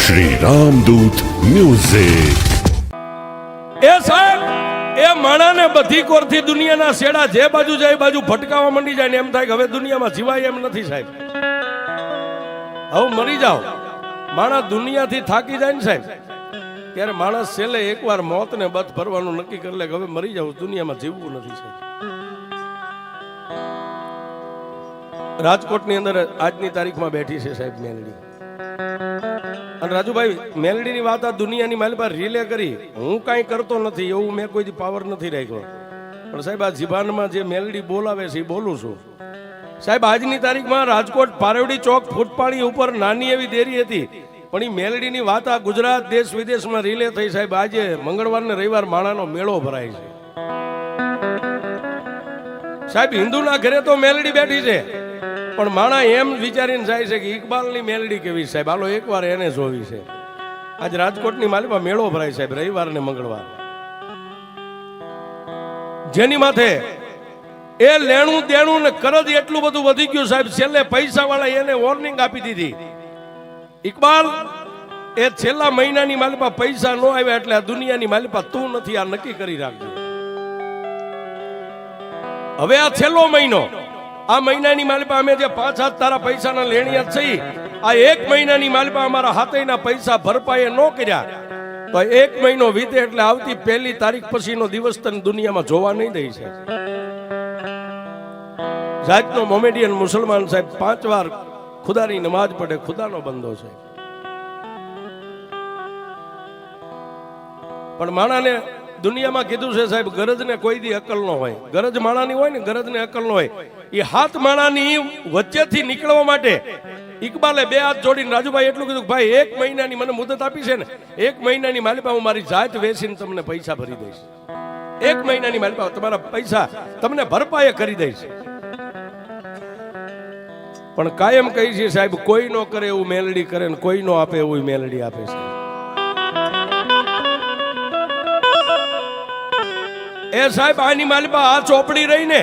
Shri Ramdoot music. એ સાહેબ એ માણાને બધી કોરથી દુનિયાના શેડા જે બાજુ જાય બાજુ ભટકાવા માંડી જાય ને એમ થાય કે હવે દુનિયામાં જીવાય એમ નથી સાહેબ. હવે મરી જાઓ. માણા દુનિયાથી થાકી જાય ને સાહેબ ત્યારે માણસ છેલ્લે એકવાર મોતને બથ ભરવાનું નક્કી કરી લે કે હવે મરી જાવ, દુનિયામાં જીવવું નથી સાહેબ. રાજકોટની અંદર આજની તારીખમાં બેઠી છે સાહેબ મેલડી. અને રાજુભાઈ મેલડીની વાત આ દુનિયાની મારી પાસે રિલે કરી. હું કાંઈ કરતો નથી એવું મેં કોઈ પાવર નથી રાખ્યો, પણ સાહેબ આ જીભાનમાં જે મેલડી બોલાવે છે એ બોલું છું સાહેબ. આજની તારીખમાં રાજકોટ પારેવડી ચોક ફૂટપાણી ઉપર નાની એવી દેરી હતી, પણ એ મેલડીની વાત આ ગુજરાત દેશ વિદેશમાં રિલે થઈ સાહેબ. આજે મંગળવાર ને રવિવાર માણાનો મેળો ભરાય છે સાહેબ. હિન્દુના ઘરે તો મેલડી બેઠી છે, પણ માણા એમ વિચારીને જાય છે કે ઇકબાલની મેલડી કેવી સાહેબ, હાલો એકવાર એને જોવી છે. આજ રાજકોટની માલિકમાં મેળો ભરાય સાહેબ, રવિવાર ને મંગળવાર. જેની માથે એ લેણું દેણું ને કરજ એટલું બધું વધી ગયું સાહેબ, છેલ્લે પૈસા વાળા એને વોર્નિંગ આપી દીધી, ઇકબાલ એ છેલ્લા મહિનાની માલિપા પૈસા ન આવ્યા એટલે આ દુનિયાની માલિપા તું નથી, આ નક્કી કરી રાખજો. હવે આ છેલ્લો મહિનો, આ મહિનાની માલિપા અમે જે 5 હાથ તારા પૈસાના લેણિયા છે, આ 1 મહિનાની માલિપા અમારા હાથેના પૈસા ભરપાઈ ન કર્યા તો 1 મહિનો વીતે એટલે આવતી 1 તારીખ પછીનો દિવસ તને દુનિયામાં જોવા નહીં દઈ છે. જાતનો મોમેડિયન મુસલમાન સાહેબ 5 વાર ખુદાની નમાજ પડે, ખુદાનો બંદો છે, પણ માણાને દુનિયામાં કીધું છે સાહેબ ગરજને કોઈ દી અકલ ન હોય. ગરજ માણાની હોય ને ગરજને અકલ ન હોય. એ હાથ માણાની વચ્ચેથી નીકળવા માટે ઇકબાલે 2 હાથ જોડીને રાજુભાઈ એટલું કીધું, ભાઈ 1 મહિનાની મને મુદત આપી છે ને, 1 મહિનાની માલિપા હું મારી જાત વેચીને તમને પૈસા ભરી દઈશ. 1 મહિનાની માલિપા તમારા પૈસા તમને ભરપાઈ કરી દઈશ. પણ કાયમ કહી છે સાહેબ, કોઈ નો કરે એવું મેલડી કરે ને કોઈ નો આપે એવું મેલડી આપે છે. એ સાહેબ આની માલિપા આ ચોપડી રહી ને,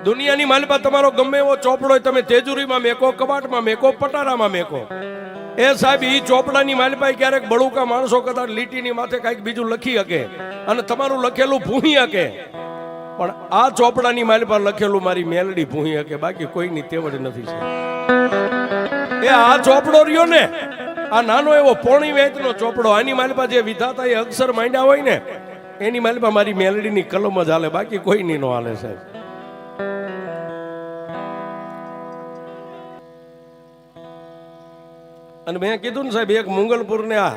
દુનિયાની માલિપા તમારો ગમે એવો ચોપડો હોય તમે તેજુરીમાં મેકો, કબાટમાં મેકો, પટારામાં મેકો, એ સાહેબ ઈ ચોપડાની માલિપા ક્યારેક બળુકા માણસો કદાચ લીટીની માથે કઈક બીજું લખી શકે અને તમારું લખેલું ભૂહી શકે, પણ આ ચોપડાની માલિપા લખેલું મારી મેલડી ભૂહી શકે, બાકી કોઈની તેવડ નથી છે. એ આ ચોપડો રહ્યો ને, આ નાનો એવો પોણી વેચનો ચોપડો, આની માલિપા જે વિધાતા એ અક્ષર માંડ્યા હોય ને એની માલિપા મારી મેલડીની કલમ જ હાલે, બાકી કોઈની નો હાલે સાહેબ. અને મેં કીધું ને સાહેબ, એક મુંગલપુર ને આ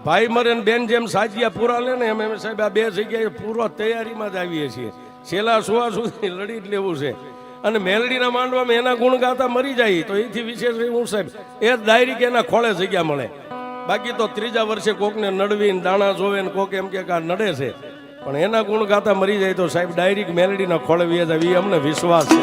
ભાઈ મરે ને બેન જેમ સાજિયા પૂરા લે ને એમ એમ સાહેબ આ 2 જગ્યાએ પૂરો તૈયારીમાં જ આવીએ છીએ. છેલ્લા સુવા સુધી લડી જ લેવું છે. અને મેલડીના માંડવામાં એના ગુણ ગાતા મરી જાય તો એથી વિશેષ હું સાહેબ એ ડાયરી કે એના ખોળે જગ્યા મળે. બાકી તો 3જા વર્ષે કોકને નડવીને દાણા જોવે ને કોક એમ કે આ નડે છે, પણ એના ગુણ ગાતા મરી જાય તો સાહેબ ડાયરેક્ટ મેલડીના ખોળે વ્યા જાય, અમને વિશ્વાસ છે.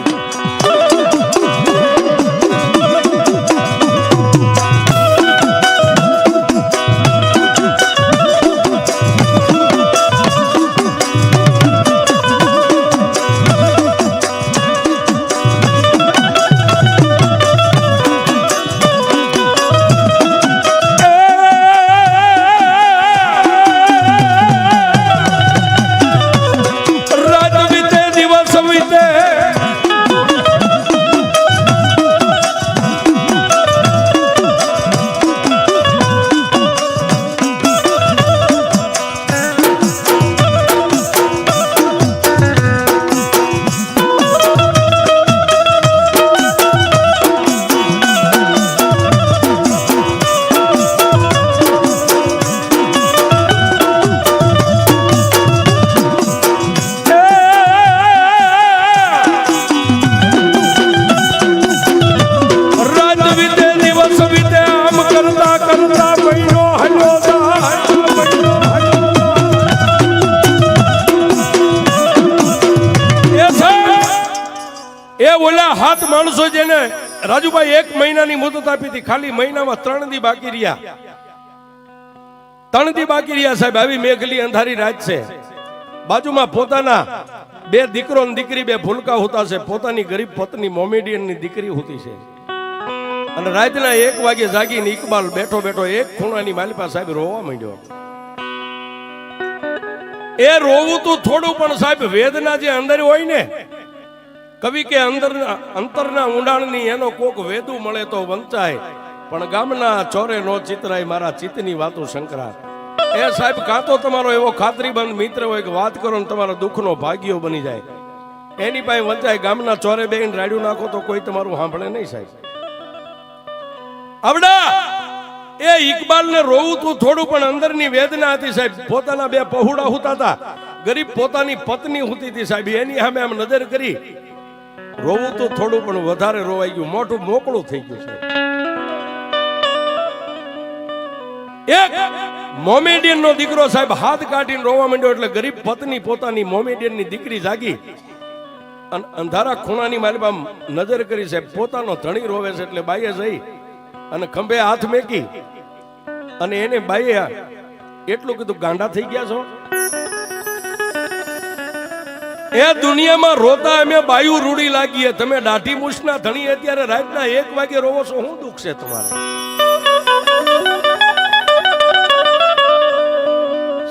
ઓલા હાથ માણસો જેને રાજુભાઈ 1 મહિનાની મુદત આપી હતી, ખાલી મહિનામાં 3 દી બાકી રહ્યા, 3 દી બાકી રહ્યા સાહેબ. આવી મેઘલી અંધારી રાત છે, બાજુમાં પોતાના 2 દીકરો ને દીકરી 2 ભૂલકા હોતા છે, પોતાની ગરીબ પત્ની મોમેડિયન ની દીકરી હોતી છે. અને રાતના 1 વાગે જાગીને ઇકબાલ બેઠો બેઠો એક ખૂણાની માલિપા સાહેબ રોવા માંડ્યો. એ રોવું તો થોડું, પણ સાહેબ વેદના જે અંદર હોય ને, કવિ કે અંતરના ઊંડાણની એનો કોક વેદુ મળે તો વંચાય, પણ ગામના ચોરે નો ચિતરાય મારા ચિત્તની વાતો શંકરા. એ સાહેબ કાં તો તમારો એવો ખાતરીબંધ મિત્ર હોય કે વાત કરો ને તમારો દુઃખનો ભાગ્યો બની જાય, એની પાસે વંચાય. ગામના ચોરે બેન રાડ્યું નાખો તો કોઈ તમારું સાંભળે નહીં સાહેબ. આવડા એ ઇકબાલને રોવું તું થોડું, પણ અંદરની વેદના હતી સાહેબ. પોતાના 2 પહોળા હુતા હતા, ગરીબ પોતાની પત્ની હુતી હતી સાહેબ. એની સામે આમ નજર કરી રોવું તો થોડું, પણ વધારે રોવાઈ ગયું, મોઢું મોકળું થઈ ગયું સાહેબ. એક મોમેડિયન નો દીકરો સાહેબ હાથ કાઢીને રોવા માંડ્યો, એટલે ગરીબ પત્ની પોતાની મોમેડિયન ની દીકરી જાગી અને અંધારા ખૂણાની માલિપા નજર કરી સાહેબ. પોતાનો ધણી રોવે છે એટલે બાઈએ જઈ અને ખંભે હાથ મેકી અને એને બાઈએ એટલું કીધું, ગાંડા થઈ ગયા છો? એ દુનિયામાં રોતા અમે બાયુ રૂડી લાગીએ, તમે દાઢી મૂછના ધણી અત્યારે રાતના 1 વાગે રોવો છો, શું દુઃખ છે તમારે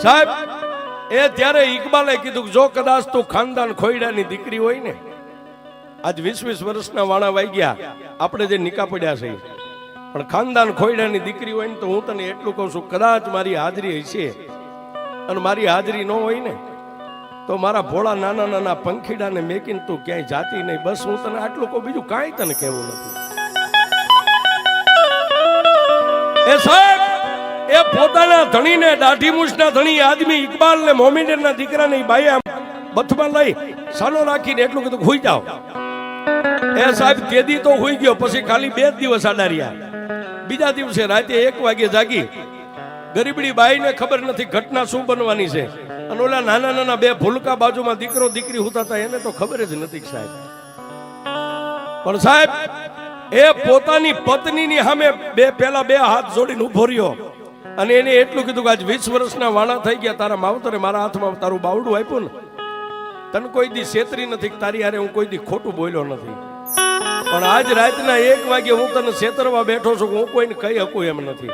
સાહેબ? એ ત્યારે ઇકબાલે કીધું, જો કદાચ તું ખાનદાન ખોયડાની દીકરી હોય ને, આજ 20-20 વર્ષના વાણા વાઈ ગયા આપણે જે નિકા પડ્યા છે, પણ ખાનદાન ખોયડાની દીકરી હોય ને, તો હું તને એટલું કહું છું, કદાચ મારી હાજરી હશે અને મારી હાજરી ન હોય ને, તો મારા ભોળા નાના નાના પંખીડાને મેકીને તું ક્યાંય જાતી નહીં. બસ હું તને આટલું કહું, બીજું કાંઈ તને કહેવું નથી. એ સાહેબ એ પોતાના ધણીને, દાઢી મૂછના ધણી આદમી ઇકબાલ ને મોમેડિયનના દીકરાને બાઈએ આમ બથમાં લઈ સાનો રાખીને એટલું કીધું, હુઈ જાઓ. એ સાહેબ તેદી તો હુઈ ગયો, પછી ખાલી 2 દિવસ આડા રહ્યા. બીજા દિવસે રાતે 1 વાગે જાગી. ગરીબડી બાઈને ખબર નથી ઘટના શું બનવાની છે, અને ઓલા નાના નાના 2 ભૂલકા બાજુમાં દીકરો દીકરી હુતા હતા, એને તો ખબર જ નથી સાહેબ. પણ સાહેબ એ પોતાની પત્નીની સામે પેલા 2 હાથ જોડીને ઉભો રહ્યો અને એને એટલું કીધું કે આજ 20 વર્ષના વાણા થઈ ગયા, તારા માવતરે મારા હાથમાં તારું બાવડું આપ્યું ને, તને કોઈ દી છેતરી નથી, તારી હારે હું કોઈ દી ખોટું બોલ્યો નથી, પણ આજ રાતના 1 વાગે હું તને છેતરવા બેઠો છું, હું કોઈને કહી શકું એમ નથી.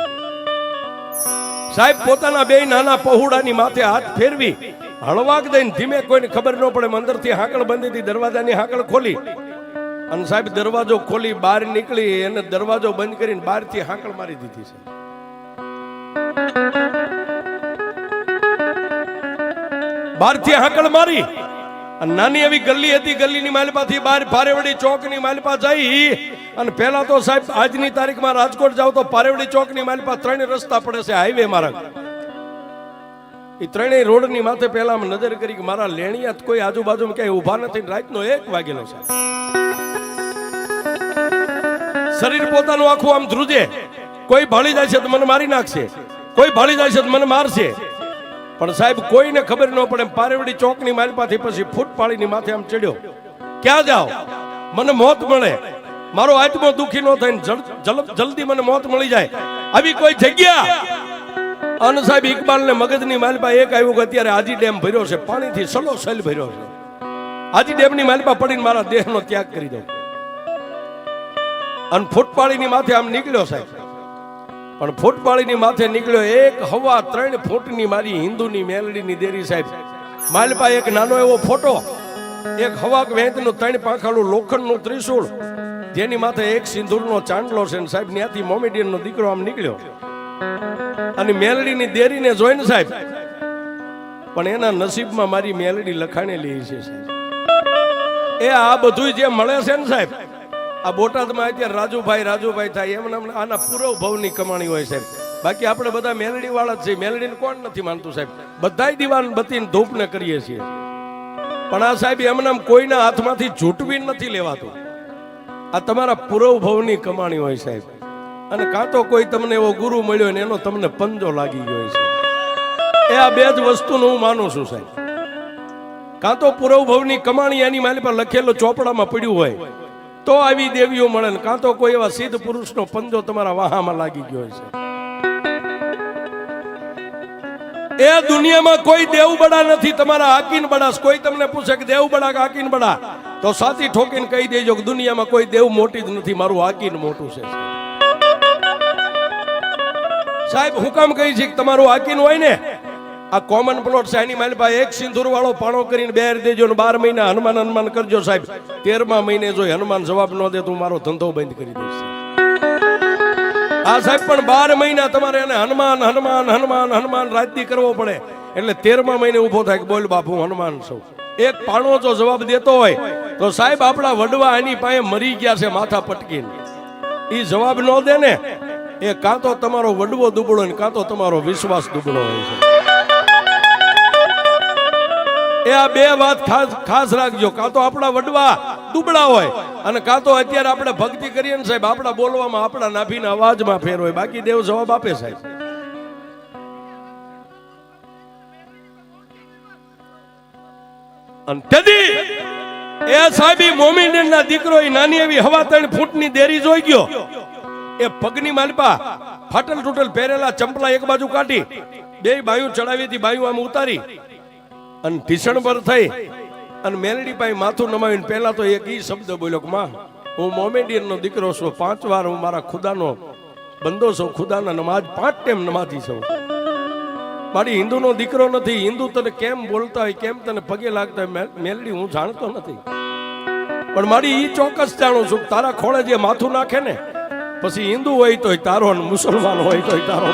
સાહેબ પોતાના 2 નાના પહોળાની માથે હાથ ફેરવી હળવાક દઈને ધીમે, કોઈને ખબર ન પડે, અંદરથી હાકળ બંધી હતી, દરવાજાની હાકળ ખોલી અને સાહેબ દરવાજો ખોલી બહાર નીકળી, એને દરવાજો બંધ કરીને બહારથી હાકળ મારી દીધી છે. બહારથી હાકળ મારી અને નાની એવી ગલ્લી હતી, ગલ્લીની માલિપાથી બહાર પારેવડી ચોકની માલિપા જઈ અને પહેલા તો સાહેબ આજની તારીખમાં રાજકોટ જાવ તો પારેવડી ચોકની માલિપા 3 રસ્તા પડે છે, હાઈવે માર્ગ. એ 3 રોડની માથે પહેલા નજર કરી કે મારા લેણિયા કોઈ આજુબાજુમાં ક્યાંય ઊભા નથી. રાતનો 1 વાગેલો છે. શરીર પોતાનું આખું આમ ધ્રુજે, કોઈ ભાળી જાય છે તો મને મારી નાખશે, કોઈ ભાળી જાય છે તો મને મારશે, પણ સાહેબ કોઈને ખબર ન પડે. પારેવડી ચોકની માલિપાથી પછી ફૂટ પાડીની માથે આમ ચડ્યો, ક્યાં જાઓ, મને મોત મળે, મારો આત્મો દુખી ન થાય, જલ્દી મને મોત મળી જાય, આવી કોઈ જગ્યા. અને સાહેબ ઇકબાલને મગજની માલિપા એક આવ્યું કે અત્યારે આજી ડેમ ભર્યો છે, પાણીથી સલો સલ ભર્યો છે, આજી ડેમની માલિપા પડીને મારા દેહનો ત્યાગ કરી દઉં. અને ફૂટપાળીની માથે આમ નીકળ્યો સાહેબ, પણ ફૂટપાળીની માથે નીકળ્યો 1.3 ફૂટની મારી હિન્દુની મેલડીની દેરી સાહેબ. માલિપા એક નાનો એવો ફોટો, એક હવાક વેંતનું 3 પાંખાળું લોખંડનું ત્રિશૂળ, જેની માથે એક સિંદૂરનો ચાંદલો છે. સાહેબ ત્યાંથી મોમેડિયનનો દીકરો આમ નીકળ્યો અને મેલડીની દેરીને જોઈને સાહેબ, પણ એના નસીબમાં મારી મેલડી લખાણેલી છે સાહેબ. એ આ બધું જે મળે છે ને સાહેબ, આ બોટાદમાં અત્યારે રાજુભાઈ થાય એમ આના પૂરો ભવની કમાણી હોય સાહેબ. બાકી આપણે બધા મેલડી વાળા જ છીએ, મેલડીને કોણ નથી માનતું સાહેબ, બધાય દીવાન બતીને ધૂપને કરીએ છીએ. પણ આ સાહેબ એમનામ કોઈના હાથમાંથી ઝૂંટવી નથી લેવાતું, આ તમારા પૂરો ભવની કમાણી હોય સાહેબ. અને કાં તો કોઈ તમને એવો ગુરુ મળ્યો ને એનો તમને પંજો લાગી ગયો છે. એ આ 2 જ વસ્તુનું હું માનું છું સાહેબ. કાં તો પૂરવ ભવની કમાણી એની માલી પર લખેલો ચોપડામાં પડ્યું હોય તો આવી દેવીઓ મળે, ને કાં તો કોઈ એવા સિદ્ધ પુરુષનો પંજો તમારા વાહામાં લાગી ગયો છે. એ દુનિયામાં કોઈ દેવબડા નથી, તમારા હાકીન બડા. કોઈ તમને પૂછે કે દેવબડા કે હાકીન બડા, તો સાથી ઠોકીને કહી દેજો કે દુનિયામાં કોઈ દેવ મોટી જ નથી, મારું હાકીન મોટું છે. સાહેબ હું કામ કહી છે કે તમારું હાકીન હોય ને આ કોમન પ્લોટ છે એની મારી પાસે એક સિંદૂર વાળો પાણો કરીને બેર દેજો ને 12 મહિના હનુમાન હનુમાન કરજો સાહેબ 13મા મહિને જો હનુમાન જવાબ ન દે તો મારો ધંધો બંધ કરી દઈશ આ સાહેબ પણ 12 મહિના તમારે એને હનુમાન હનુમાન હનુમાન હનુમાન રાતથી કરવો પડે એટલે 13મા મહિને ઊભો થાય કે બોલ બાપુ હનુમાન છું એક પાણો જો જવાબ દેતો હોય તો સાહેબ આપણા વડવા એની પાસે મરી ગયા છે માથા પટકીને ઈ જવાબ ન દે ને એ કાં તો તમારો વડવો દુબળો ને કાં તો તમારો વિશ્વાસ દુબળો હોય છે એ આ બે વાત ખાસ રાખજો કાં તો આપણા વડવા દુબળા હોય અને કાં તો અત્યારે આપણે ભક્તિ કરીએ ને સાહેબ આપણા બોલવામાં આપણા નાભીના અવાજમાં ફેર હોય બાકી દેવ જવાબ આપે સાહેબ અને તેથી એ સાહેબી મોમીનના દીકરો એ નાની એવી હવા 3 ફૂટની દેરી જોઈ ગયો એ પગની માલપા ફાટલ તૂટલ પહેરેલા ચંપલા એક બાજુ કાઢી બે બાયું ચડાવી હતી બાયું આમ ઉતારી અને ઢીસણ પર થઈ અને મેલડી પાસે માથું નમાવીને પહેલા તો એક ઈ શબ્દ બોલ્યો કે માં હું મોમેડિયનનો દીકરો છું 5 વાર હું મારા ખુદાનો બંદો છું ખુદાના નમાજ 5 ટાઈમ નમાતી છું મારી હિન્દુનો દીકરો નથી હિન્દુ તને કેમ બોલતા હોય કેમ તને પગે લાગતા હોય મેલડી હું જાણતો નથી પણ મારી ઈ ચોક્કસ જાણું છું તારા ખોળે જે માથું નાખે ને પછી હિન્દુ હોય તોય તારો ને મુસલમાન હોય તોય તારો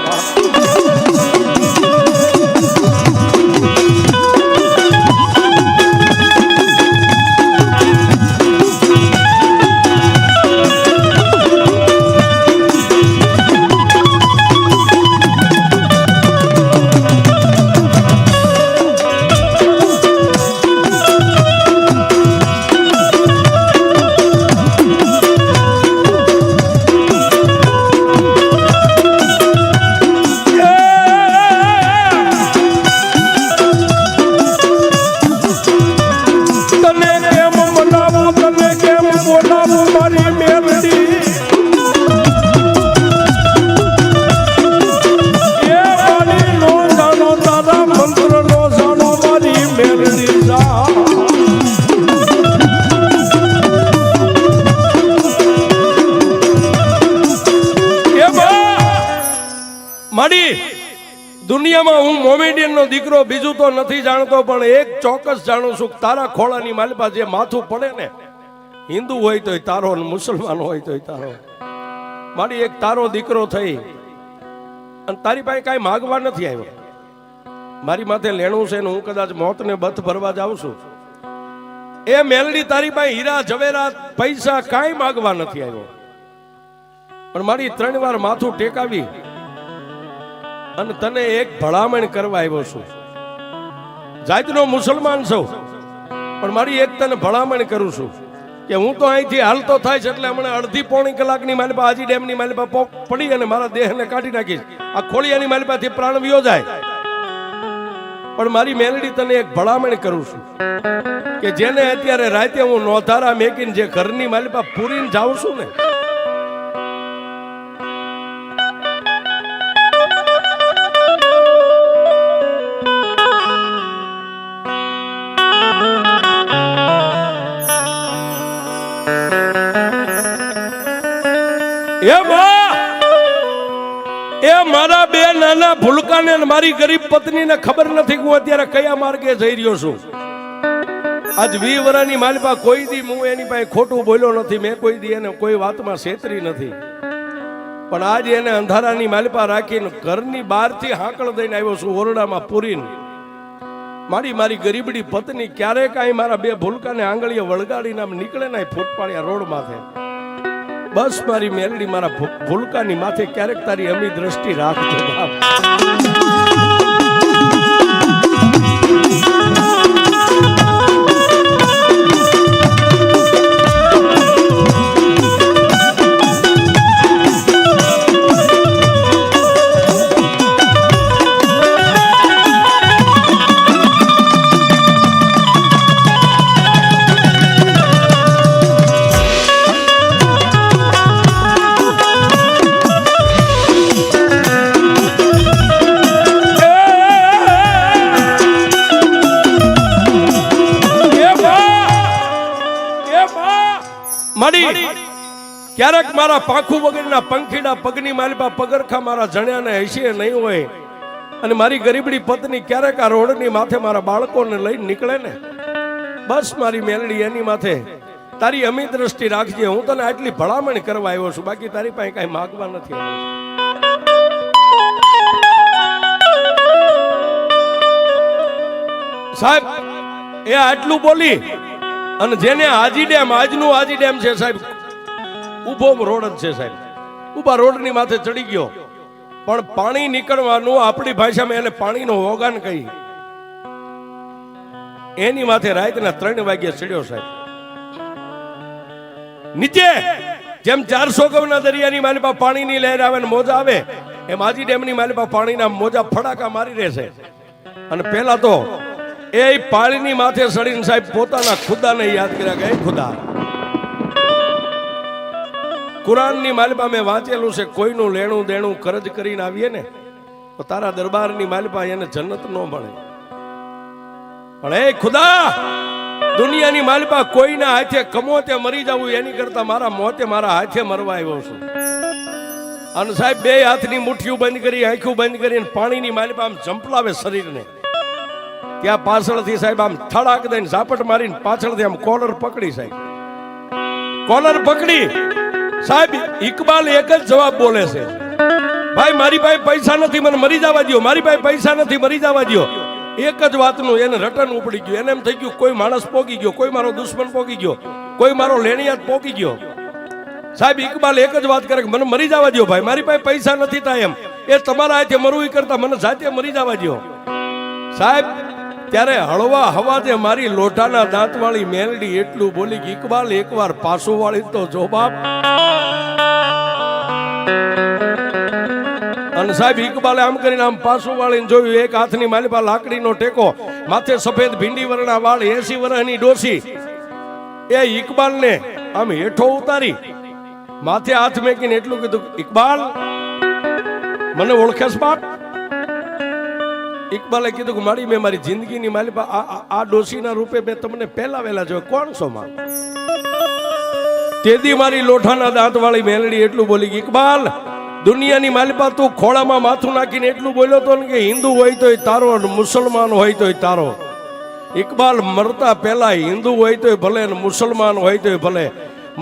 દુનિયામાં હું મોમેડિયનનો દીકરો બીજું તો નથી જાણતો પણ એક ચોક્કસ જાણું છું તારા ખોળાની માલપા જે માથું પડે ને હિન્દુ હોય તોય તારો ને મુસલમાન હોય તોય તારો મારી એક તારો દીકરો થઈ અને તારી પાસે કાંઈ માગવા નથી આવ્યો મારી માથે લેણું છે ને હું કદાચ મોતને બથ ભરવા જાઉં છું એ મેલડી તારી પાસે હીરા જવેરાત પૈસા કાંઈ માગવા નથી આવ્યો પણ મારી 3 વાર માથું ટેકાવી અને તને એક ભલામણ કરવા આવ્યો છું જાતનો મુસલમાન છું પણ મારી એક તને ભલામણ કરું છું કે હું તો અહીંથી હાલતો થાય છે એટલે હમણાં અડધી પોણી કલાકની માલપા હાજી ડેમની માલપા પડી અને મારા દેહને કાઢી નાખીશ આ ખોળિયાની માલપાથી પ્રાણ વિયો જાય પણ મારી મેલડી તને એક ભલામણ કરું છું કે જેને અત્યારે રાતે હું નોધારા મેકીને જે ઘરની માલપા પૂરીને જાઉં છું ને એ મારા બે નાના ભૂલકાને મારી ગરીબ પત્નીને ખબર નથી કે હું અત્યારે કયા માર્ગે જઈ રહ્યો છું આજ 20 વર્ષની માલપા કોઈ દી હું એની પાસે ખોટું બોલ્યો નથી મેં કોઈ દી એને કોઈ વાતમાં છેતરી નથી પણ આજે એને અંધારાની માલપા રાખીને ઘરની બહારથી હાંકળ દઈને આવ્યો છું ઓરડામાં પૂરીને મારી ગરીબડી પત્ની ક્યારેક કાંઈ મારા બે ભૂલકાને આંગળીએ વળગાડીને આમ નીકળે ને ફૂટપાળિયા રોડ માથે બસ મારી મેલડી મારા ભૂલકાની માથે ક્યારેક તારી અમી દ્રષ્ટિ રાખજો બાપ ક્યારેક મારા પાંખું વગરના પંખીડા પગની માલિપા પગરખા મારા જણ્યાને હસીએ નહીં હોય અને મારી ગરીબડી પત્ની ક્યારેક આ રોડની માથે મારા બાળકોને લઈને નીકળે ને, બસ મારી મેલડી એની માથે તારી અમી દ્રષ્ટિ રાખજે. હું તને આટલી ભલામણ કરવા આવ્યો છું, બાકી તારી પાસે કઈ માગવા નથી આવ્યો. સાહેબ એ આટલું બોલી અને જેને હાજી ડેમ, આજનું હાજી ડેમ છે સાહેબ, ઉભો રોડ જ છે સાહેબ, ઉભા રોડની માથે ચડી ગયો, પણ પાણી નીકળવાનું આપણી ભાષામાં એને પાણીનો ઓગાન કહી, એની માથે રાતના 3 વાગ્યે ચડ્યો સાહેબ. નીચે જેમ 400 ગવના દરિયાની માલિપા પાણીની લહેર આવે ને મોજા આવે, એમ હાજી ડેમની માલિપા પાણીના મોજા ફડાકા મારી રહેશે. અને પહેલા તો એ પાણીની માથે સડીને સાહેબ પોતાના ખુદાને યાદ કર્યા કે હે ખુદા, કુરાનની માલિપા મેં વાંચેલું છે, કોઈનું લેણું દેણું કરજ કરીને આવીએ ને તો તારા દરબારની માલિપા એને જન્નત ન મળે. પણ હે ખુદા, દુનિયાની માલિપા કોઈના હાથે કમોતે મરી જવું એની કરતા મારા મોતે મારા હાથે મરવા આવ્યો છું. અને સાહેબ 2 હાથની મુઠ્ઠીઓ બંધ કરી, આંખો બંધ કરીને પાણીની માલિપા આમ ઝંપલાવે શરીરને. ત્યાં પાછળથી સાહેબ આમ થડાક દઈને ઝાપટ મારીને પાછળથી આમ કોલર પકડી સાહેબ, કોલર પકડી સાહેબ ઇકબાલ એક જ જવાબ બોલે છે, ભાઈ મારી પાસે પૈસા નથી, મને મરી જવા દો, મારી પાસે પૈસા નથી, મરી જવા દો. એક જ વાતનું એને રટન ઉપડી ગયું. એને એમ થઈ ગયું કોઈ માણસ પોગી ગયો, કોઈ મારો દુશ્મન પોગી ગયો, કોઈ મારો લેણિયાત પોગી ગયો. સાહેબ ઇકબાલ એક જ વાત કરે કે મને મરી જવા દો ભાઈ, મારી પાસે પૈસા નથી થાય એમ, એ તમારા હાથે મરવું કરતા મને જાતે મરી જવા દો. સાહેબ ત્યારે હળવા હવાજે મારી લોઢાના દાંતવાળી મેલડી એટલું બોલી કે ઇકબાલ એકવાર પાછું વાળી તો જો બાપ. અને સાહેબ ઇકબાલે આમ કરીને આમ પાછું વાળીને જોયું, એક હાથની માલિપા લાકડીનો ટેકો, માથે સફેદ ભીંડી વરણા વાળ, 80 વર્ષની ડોસી. એ ઇકબાલને આમ હેઠો ઉતારી માથે હાથ મેકીને એટલું કીધું, ઇકબાલ મને ઓળખેસ બાપ? ઇકબાલે કીધું કે મારી મેં મારી જિંદગીની માલિપા આ ડોસીના રૂપે મેં તમને પહેલા વહેલા જોયો, કોણ છો માં? તેદી મારી લોઠાના દાંત વાળી મેલડી એટલું બોલી કે ઇકબાલ, દુનિયાની માલિપા તું ખોળામાં માથું નાખીને એટલું બોલ્યો તો ને કે હિન્દુ હોય તોય તારો, મુસલમાન હોય તોય તારો. ઇકબાલ મરતા પહેલા હિન્દુ હોય તોય ભલે ને મુસલમાન હોય તોય ભલે,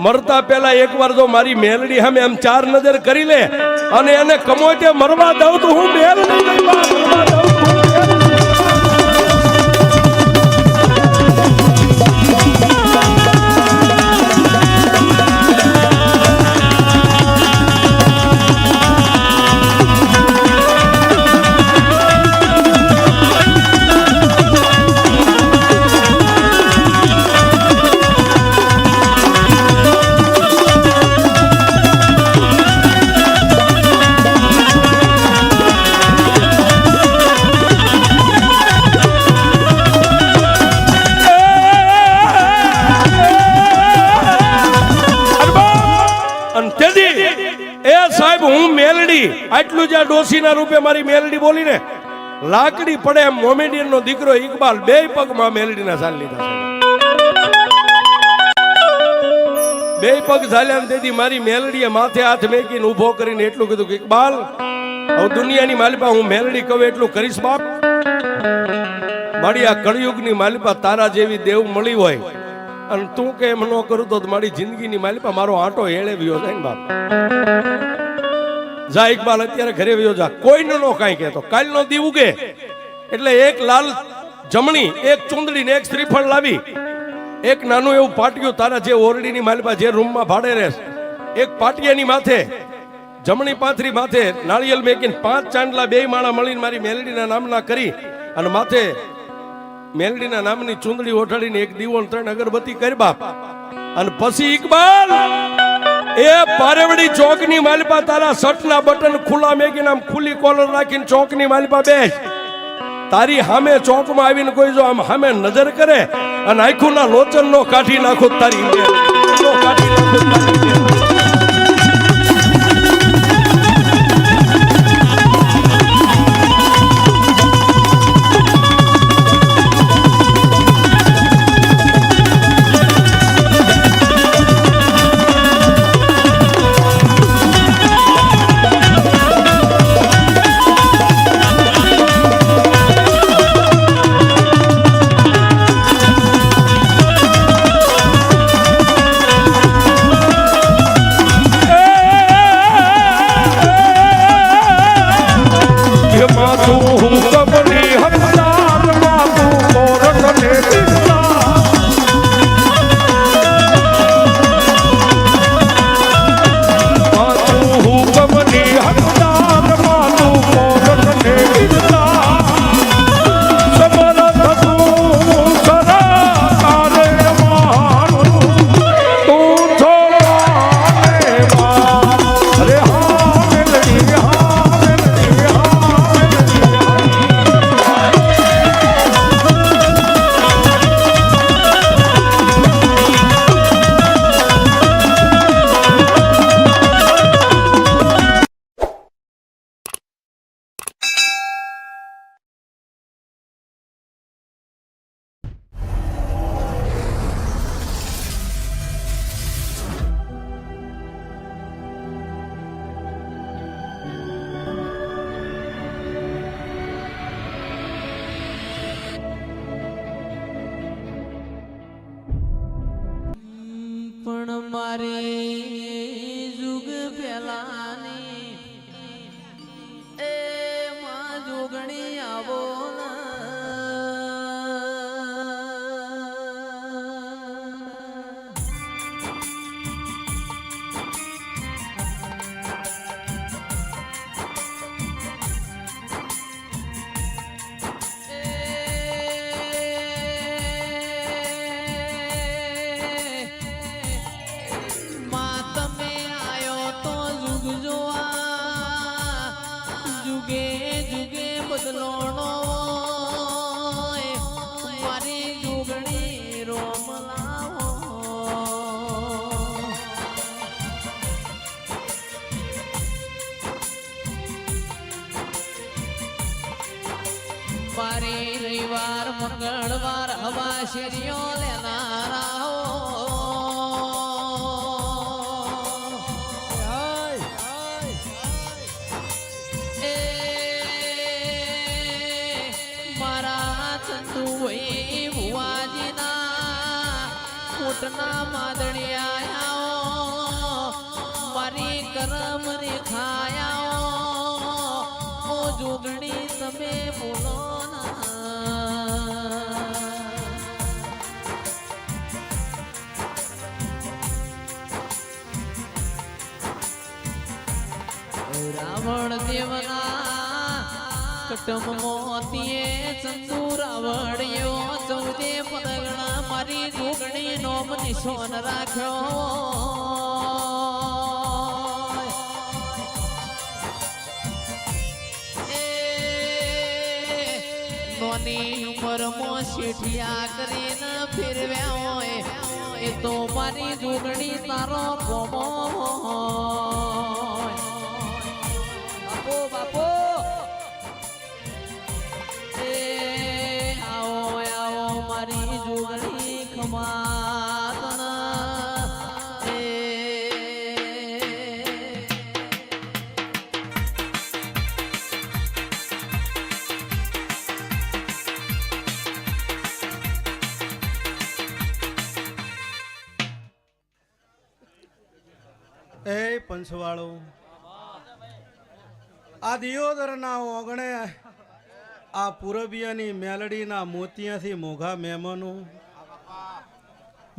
મરતા પહેલા એકવાર જો મારી મેલડી સામે એમ 4 નજર કરી લે અને એને કમોતે મરવા દઉં તો હું મેલડી મરવા દઉં. હું મેલડી આટલું જ્યાં ડોસીના રૂપે મારી મેલડી બોલી ને, લાકડી પડે એમ મોમેડિયન નો દીકરો ઇકબાલ 2 પગમાં મેલડીના ચાલી લીધા. 2 પગ ચાલ્યા ને તેથી મારી મેલડીએ માથે હાથ મેકીને ઉભો કરીને એટલું કીધું કે ઇકબાલ, હવે દુનિયાની માલિપા હું મેલડી કહું એટલું કરીશ બાપ. મારી આ કળિયુગની માલિપા તારા જેવી દેવ મળી હોય અને તું કે એમ ન કરું તો મારી જિંદગીની માલિપા મારો આંટો હેળેવ્યો જાય ને બાપ. જા ઇકબાલ અત્યારે ઘરે વયો જા, કોઈને નો કાંઈ કહેતો. કાલનો દી ઉગે એટલે એક લાલ જમણી, એક ચુંદડી ને એક શ્રીફળ લાવી, એક નાનું એવું પાટિયું તારા જે ઓરડીની માલિપા જે રૂમમાં ભાડે રહેશ, એક પાટિયાની માથે જમણી પાથરી માથે નાળિયેર મેકીને 5 ચાંદલા 2 માળા મળીને મારી મેલડીના નામના કરી અને માથે મેલડીના નામની ચુંદડી ઓઢાડીને એક દીવો 3 અગરબત્તી કરી બાપ. અને પછી ઇકબાલ એ પારેવડી ચોકની માલિપા તારા શર્ટના બટન ખુલ્લા મેકીને આમ ખુલ્લી કોલર રાખીને ચોકની માલિપા બેસ. તારી સામે ચોકમાં આવીને કોઈ જો આમ સામે નજર કરે અને આંખોના લોચન નો કાઢી નાખો તારી વેલાની એ માં જોગણી આવો બદલોણો મારી જોગણી રોમ લાવો મારી રવિવાર મંગળવાર હવા શેરીઓ લેનારાઓ કોટના માદણિયા મારી કરમ રેખાયા ઓ જોગણી તમે બોલો રાવણ દેવના કટમ મોતીએ ચંદુ રાવણ્યો ચૌદે પદગણા મારી જોગણી નોમ નિશોન રાખ્યો એ નોની ઉંમરમાં શેઠિયા કરીને ફેરવ્યા હોય એ તો મારી જોગણી તારો ગોમો બાપો બાપો મારી જોગણી ખમાતન એ પંચવાળો આ દિયોદરના ઓગણે આ પૂરબિયાની મેલડીના મોતિયાથી મોઘા મહેમાનો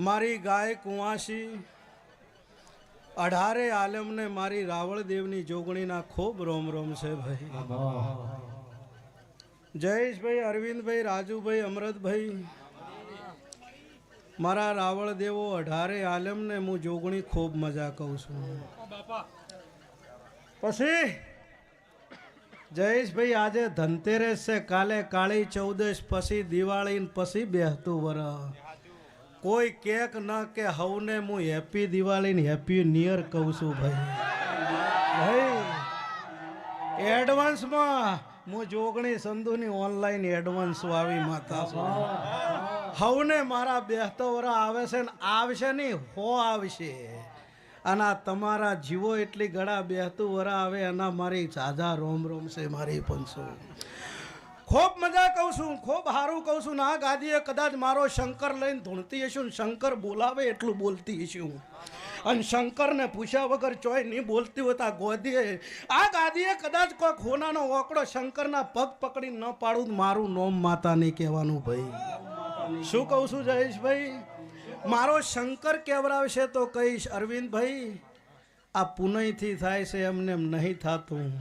મારી ગાય કુંવાસી 18 આલમને મારી રાવળદેવની જોગણીના ખૂબ રોમ રોમ છે ભાઈ જયેશભાઈ અરવિંદભાઈ રાજુભાઈ અમૃતભાઈ મારા રાવળદેવો 18 આલમને હું જોગણી ખૂબ મજા કહું છું પછી જયેશભાઈ આજે ધનતેરસ છે કાલે કાળી ચૌદશ પછી દિવાળી પછી બેહતું વરસ કોઈ કેક ન કે હવને હું હેપી દિવાળી ને હેપી ન્યુ યર કહું છું ભાઈ એડવાન્સમાં હું જોગણી સંધુની ઓનલાઈન એડવાન્સ આવી માતા છું હવને મારા બેહતો વરસ આવે છે ને આવશે નહીં હો આવશે અને તમારા જીવો એટલી ગળા બેહતું વરા આવે એના મારી સાજા રોમ રોમ છે મારી પંચો ખૂબ મજા કહું છું ખૂબ સારું કહું છું ના ગાદીએ કદાચ મારો શંકર લઈને ધૂણતી હશું ને શંકર બોલાવે એટલું બોલતી હશું અને શંકરને પૂછ્યા વગર ચોય નહીં બોલતી હોતા ગોદીએ આ ગાદીએ કદાચ કોઈ ખોનાનો ઓકડો શંકરના પગ પકડી ન પાડું મારું નોમ માતા નહીં કહેવાનું ભાઈ શું કહું છું જયેશભાઈ મારો શંકર કેવરાવશે તો કહીશ અરવિંદભાઈ આ પુનઃથી થાય છે એમને એમ નહીં થતું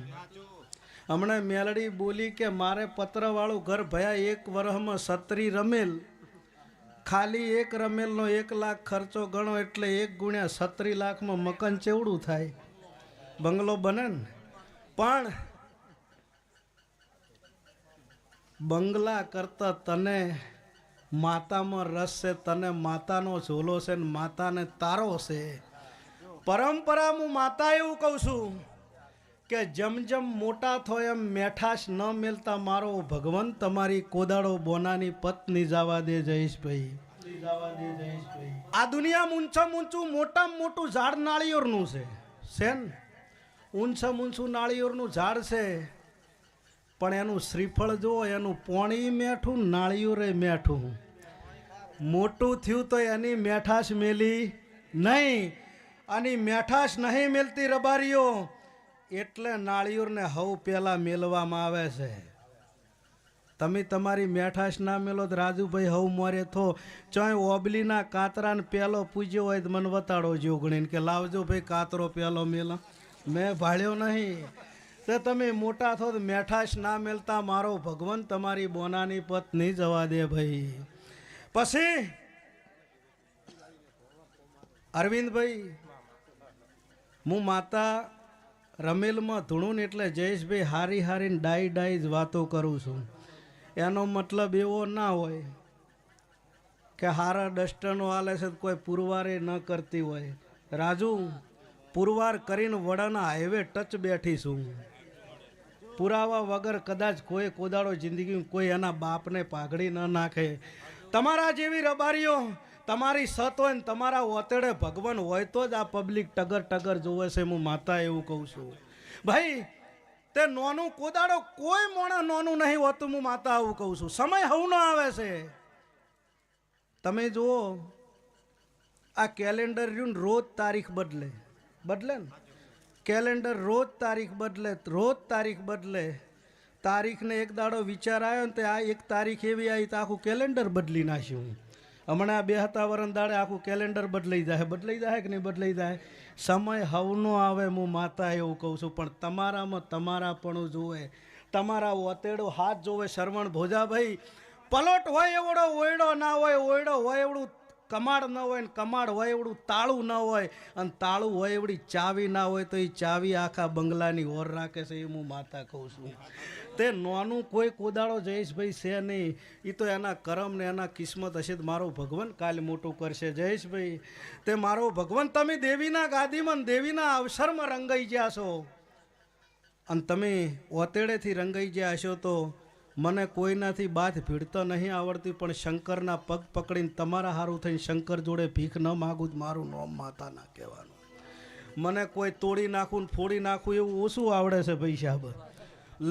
હમણાં મેલડી બોલી કે મારે પત્રવાળું ઘર ભયા 1 વર્ષમાં 37 રમેલ ખાલી 1 રમેલનો 1 લાખ ખર્ચો ગણો એટલે 1 ગુણ્યા 37 લાખમાં મકાન ચેવડું થાય બંગલો બને ને પણ બંગલા કરતા તને માતામાં રસ છે તને માતાનો ઝોલો છે ને માતાને તારો છે પરંપરા હું માતા એવું કહું છું કે જેમ જેમ મોટા થાય એમ મેઠાશ ન મેલતા મારો ભગવાન તમારી કોદાળો બોનાની પત્ની જવા દે જયેશભાઈ આ દુનિયામાં ઊંચામાં ઊંચું મોટામાં મોટું ઝાડ નાળિયેરનું છે ને ઊંચામાં ઊંચું નાળિયેરનું ઝાડ છે પણ એનું શ્રીફળ જુઓ એનું પોણી મેઠું નાળિયેરે મેઠું મોટું થયું તો એની મેઠાશ મેલી નહીં આની મેઠાશ નહીં મિલતી રબારીઓ એટલે નાળિયેરને હવ પેલા મેલવામાં આવે છે. તમે તમારી મેઠાશ ના મેલો તો રાજુભાઈ હવ મોરે થો ચોય ઓબલીના કાતરાને પેલો પૂજ્યો હોય તો મને વતાડો જોગણીને કે લાવજો ભાઈ કાતરો પેલો મેલા. મેં ભાળ્યો નહીં. તો તમે મોટા થો તો મેઠાશ ના મેલતા મારો ભગવાન તમારી બોનાની પત નહીં જવા દે ભાઈ. પછી અરવિંદભાઈ હું માતા રમેલમાં ધૂણું ને એટલે જયેશભાઈ હારી હારીને ડાઈ જ વાતો કરું છું. એનો મતલબ એવો ના હોય કે હારા ડસ્ટરનો હાલે છે કોઈ પુરવારે ન કરતી હોય. રાજુ પુરવાર કરીને વડાના હાઈવે ટચ બેઠી છું. પુરાવા વગર કદાચ કોઈ કોદાળો જિંદગીમાં કોઈ એના બાપને પાઘડી ન નાખે. તમારા જેવી રબારીઓ તમારી સત હોય ને તમારા ઓતેડે ભગવાન હોય તો જ આ પબ્લિક ટગર જોવે છે. હું માતા એવું કહું છું ભાઈ. તે નોનું કોદાળો કોઈ મોણા નોનું નહીં હોતું. હું માતા આવું કહું છું. સમય હવનો આવે છે. તમે જુઓ આ કેલેન્ડર રહ્યું ને રોજ તારીખ બદલે ને કેલેન્ડર રોજ તારીખ બદલે. તારીખને એક દાડો વિચાર આવ્યો ને તે આ એક તારીખ એવી આવી તો આખું કેલેન્ડર બદલી નાખ્યું. હમણાં 72 દાડે આખું કેલેન્ડર બદલાઈ જાય કે નહીં બદલાઈ જાય. સમય હવનો આવે. હું માતા એવું કહું છું. પણ તમારામાં તમારાપણું જોવે, તમારા ઓતેડો હાથ જોવે. શ્રવણ ભોજાભાઈ પલોટ હોય એવડો ઓયડો ના હોય, ઓયડો હોય એવડું કમાડ ન હોય ને કમાડ હોય એવડું તાળું ન હોય અને તાળું હોય એવડી ચાવી ના હોય તો એ ચાવી આખા બંગલાની ઓર રાખે છે. એ હું માતા કહું છું. તે નોનું કોઈ કોદાળો જયેશભાઈ છે નહીં. એ તો એના કરમ ને એના કિસ્મત હશે. મારો ભગવાન કાલે મોટું કરશે. જયેશભાઈ તે મારો ભગવાન તમે દેવીના ગાદીમાં દેવીના અવસરમાં રંગાઈ ગયા છો અને તમે ઓતેડેથી રંગાઈ ગયા હશો તો મને કોઈનાથી બાત ભીડતો નહીં આવડતી. પણ શંકરના પગ પકડીને તમારા હારું થઈને શંકર જોડે ભીખ ન માગું મારું નામ માતા ના કહેવાનું. મને કોઈ તોડી નાખું ને ફોડી નાખું એવું ઓછું આવડે છે ભાઈ સાહેબ.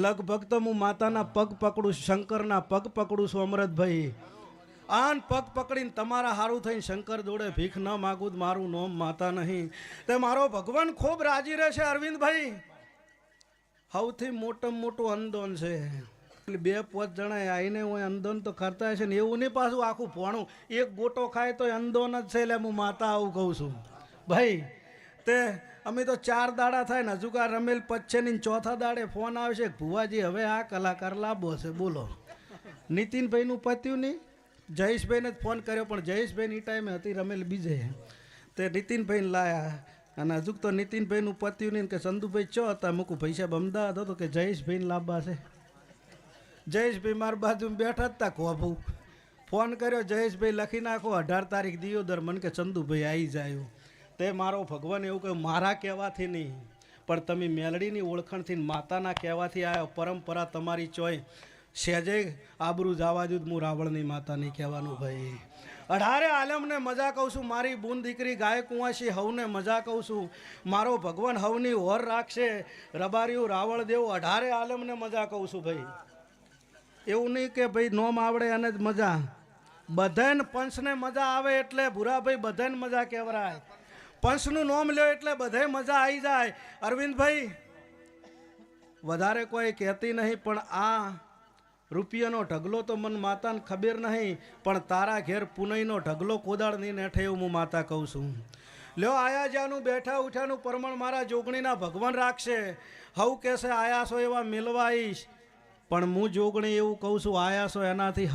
લગભગ તો હું માતાના પગ પકડું, શંકરના પગ પકડું છું અમરતભાઈ. આન પગ પકડીને તમારા હારું થઈને શંકર જોડે ભીખ ન માગું મારું નામ માતા નહીં. તે મારો ભગવાન ખૂબ રાજી રહેશે. અરવિંદભાઈ સૌથી મોટું અંદોન છે. 2-5 જણા આવીને હું અંદોન તો કરતા હશે ને એવું નહીં. પાછું આખું ભોણું એક ગોટો ખાય તો અંદોન જ છે. એટલે હું માતા આવું કહું છું ભાઈ. તે અમે તો 4 દાડા થાય ને હજુ કા રમેલ પચ્છેની ચોથા દાડે ફોન આવશે ભુવાજી હવે આ કલાકાર લાભો છે. બોલો નીતિનભાઈનું પત્યું નહીં. જયેશભાઈને જ ફોન કર્યો પણ જયેશભાઈની ટાઈમે હતી રમેલ બીજે. તે નીતિનભાઈને લાયા અને હજુ તો નીતિનભાઈનું પત્યું નહીં કે ચંદુભાઈ ચો હતા. મૂકું ભાઈ સાહેબ અમદાવાદ હતો કે જયેશભાઈને લાવવા છે. જયેશભાઈ મારી બાજુમાં બેઠા હતા. ખોભું ફોન કર્યો જયેશભાઈ લખી નાખો 18 તારીખ દિયોદર. મને કે ચંદુભાઈ આવી જાય. તે મારો ભગવાન એવું કહ્યું મારા કહેવાથી નહીં પણ તમે મેલડીની ઓળખાણથી માતાના કહેવાથી આવ્યો. પરંપરા તમારી ચોય સહેજે આબરૂ જવા દઉં હું રાવણની માતા નહીં કહેવાનું ભાઈ. 18 આલમને મજા કહું છું. મારી બૂન દીકરી ગાય કુંવાસી હવને મજા કહું છું. મારો ભગવાન હવની હોર રાખશે. રબારીયું રાવણ દેવ 18 આલમને મજા કહું છું ભાઈ. એવું નહીં કે ભાઈ નોમ આવડે એને જ મજા. બધાને પંચને મજા આવે એટલે ભૂરાભાઈ બધાને મજા કહેવાય. પંચનું નોમ લ્યો એટલે બધાય મજા આવી જાય. અરવિંદભાઈ વધારે કોઈ કહેતી નહીં પણ આ રૂપિયાનો ઢગલો તો મને માતાને ખબર નહીં પણ તારા ઘેર પુનઈનો ઢગલો કોદાળ નહીં નેઠે એવું હું માતા કહું છું. લ્યો આયા જ્યાંનું બેઠા ઉઠાનું પ્રમાણ મારા જોગણીના ભગવાન રાખશે. હવ કહેશે આયા છો એવા મિલવા આવીશ પણ હું જોગણી એવું કહું છું આયા છો એનાથી